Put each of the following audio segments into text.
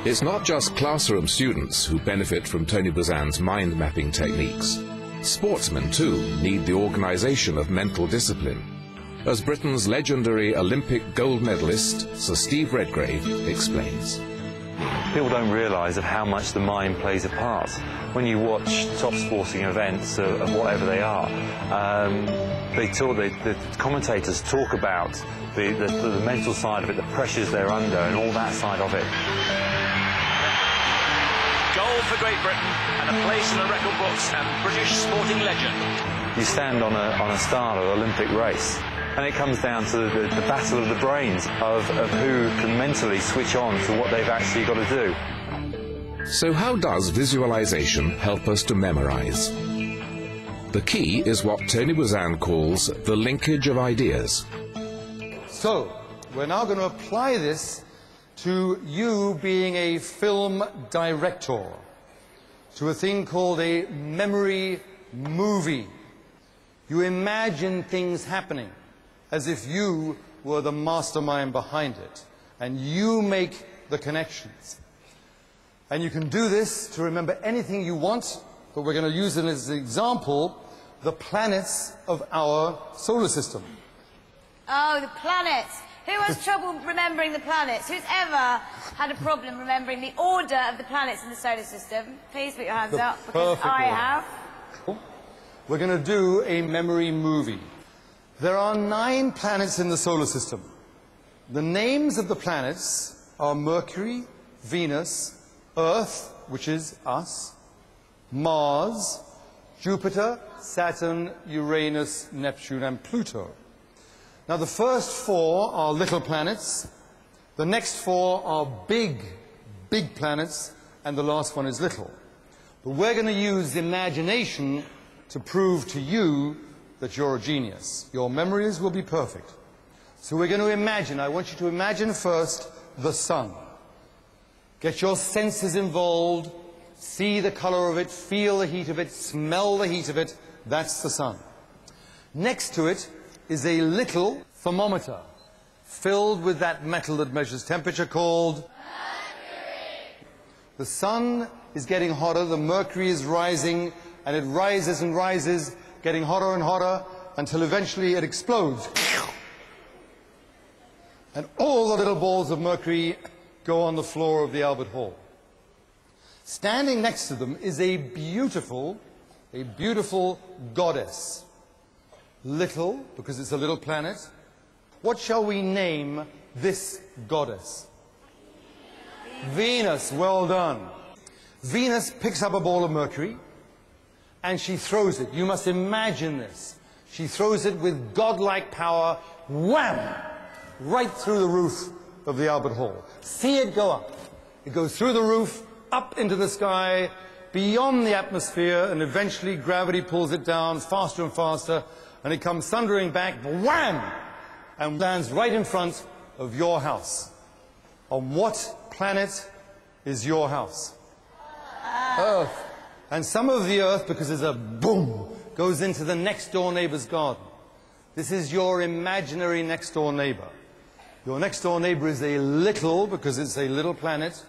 It's not just classroom students who benefit from Tony Buzan's mind-mapping techniques. Sportsmen, too, need the organisation of mental discipline. As Britain's legendary Olympic gold medalist, Sir Steve Redgrave, explains. People don't realise of how much the mind plays a part. When you watch top sporting events of whatever they are, the commentators talk about the mental side of it, the pressures they're under and all that side of it. Goal for Great Britain and a place in the record books and British sporting legend. You stand on a start of an Olympic race, and it comes down to the battle of the brains of who can mentally switch on to what they've actually got to do. So how does visualization help us to memorize? The key is what Tony Buzan calls the linkage of ideas. So, we're now going to apply this to you being a film director, to a thing called a memory movie. You imagine things happening as if you were the mastermind behind it, and you make the connections. And you can do this to remember anything you want, but we're going to use it as an example, the planets of our solar system. Oh, the planets. Who has trouble remembering the planets? Who's ever had a problem remembering the order of the planets in the solar system? Please put your hands up, because I have. We're going to do a memory movie. There are 9 planets in the solar system. The names of the planets are Mercury, Venus, Earth, which is us, Mars, Jupiter, Saturn, Uranus, Neptune, and Pluto. Now, the first 4 are little planets, the next 4 are big planets, and the last one is little. But we're going to use imagination to prove to you that you're a genius. Your memories will be perfect. So we're going to imagine. I want you to imagine first the sun. Get your senses involved, see the color of it, feel the heat of it, smell the heat of it. That's the sun. Next to it is a little thermometer filled with that metal that measures temperature called mercury. The sun is getting hotter, the mercury is rising, and it rises and rises, getting hotter and hotter, until eventually it explodes. And all the little balls of mercury go on the floor of the Albert Hall. Standing next to them is a beautiful goddess. Little, because it's a little planet. What shall we name this goddess? Venus. Well done. Venus picks up a ball of mercury and she throws it. You must imagine this. She throws it with godlike power, wham, right through the roof of the Albert Hall. See it go up. It goes through the roof, up into the sky, beyond the atmosphere, and eventually gravity pulls it down faster and faster, and it comes thundering back, wham, and lands right in front of your house. On what planet is your house? Earth. And some of the earth, because there's a boom, goes into the next door neighbor's garden. This is your imaginary next door neighbor. Your next door neighbor is a little, because it's a little planet,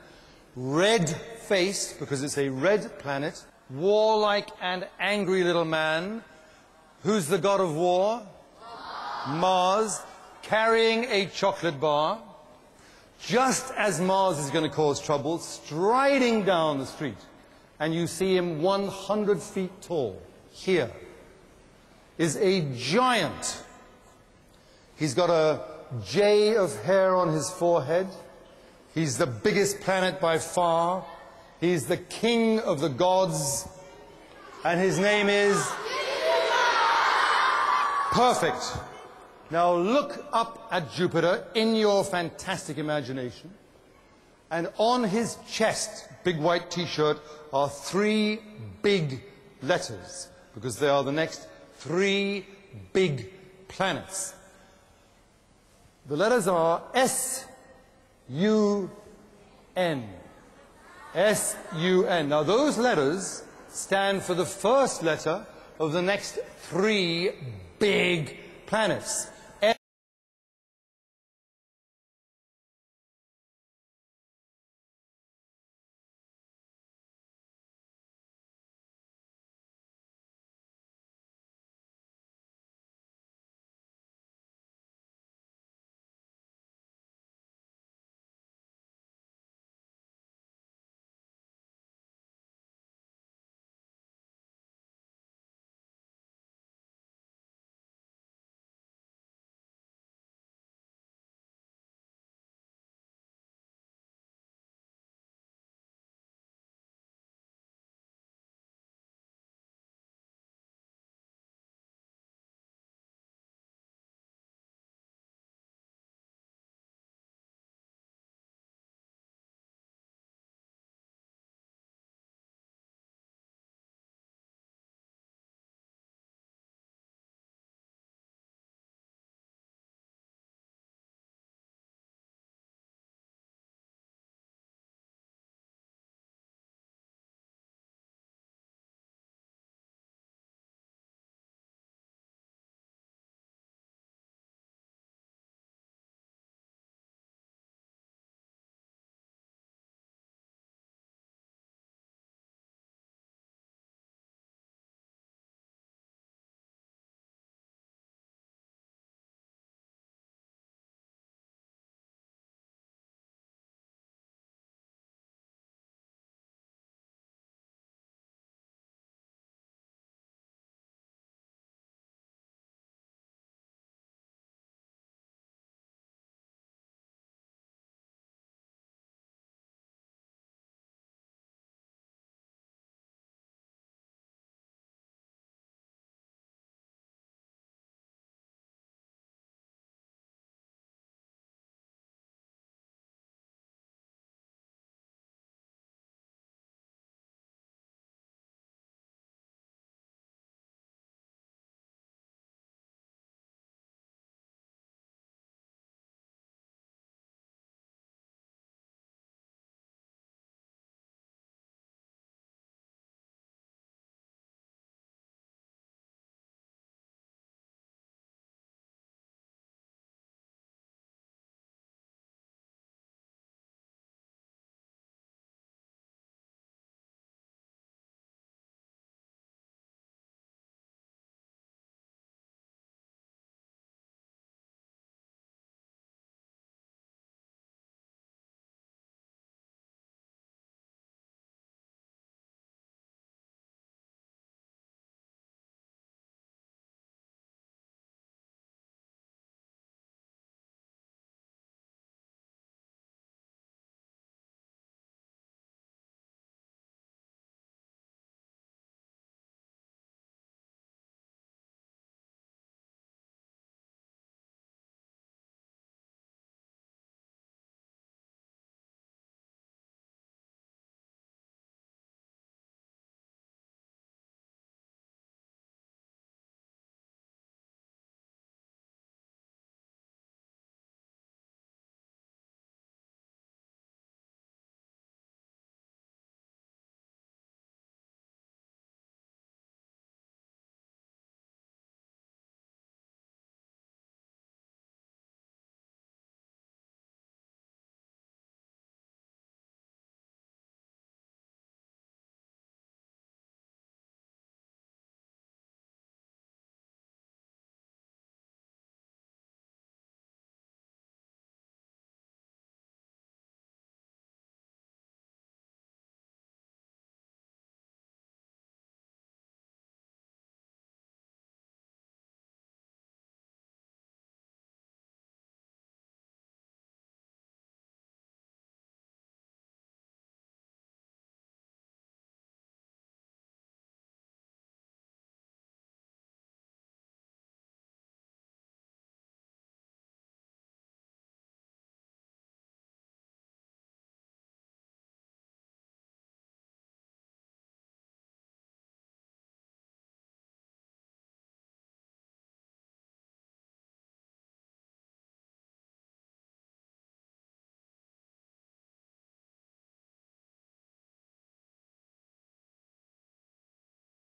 red-faced, because it's a red planet, warlike and angry little man. Who's the god of war? Mars, carrying a chocolate bar. Just as Mars is going to cause trouble, striding down the street, and you see him 100 feet tall, here, is a giant. He's got a J of hair on his forehead. He's the biggest planet by far. He's the king of the gods, and his name is... Perfect. Now look up at Jupiter in your fantastic imagination, and on his chest, big white t-shirt, are 3 big letters, because they are the next 3 big planets. The letters are S-U-N. S-U-N. Now those letters stand for the first letter of the next 3 big planets.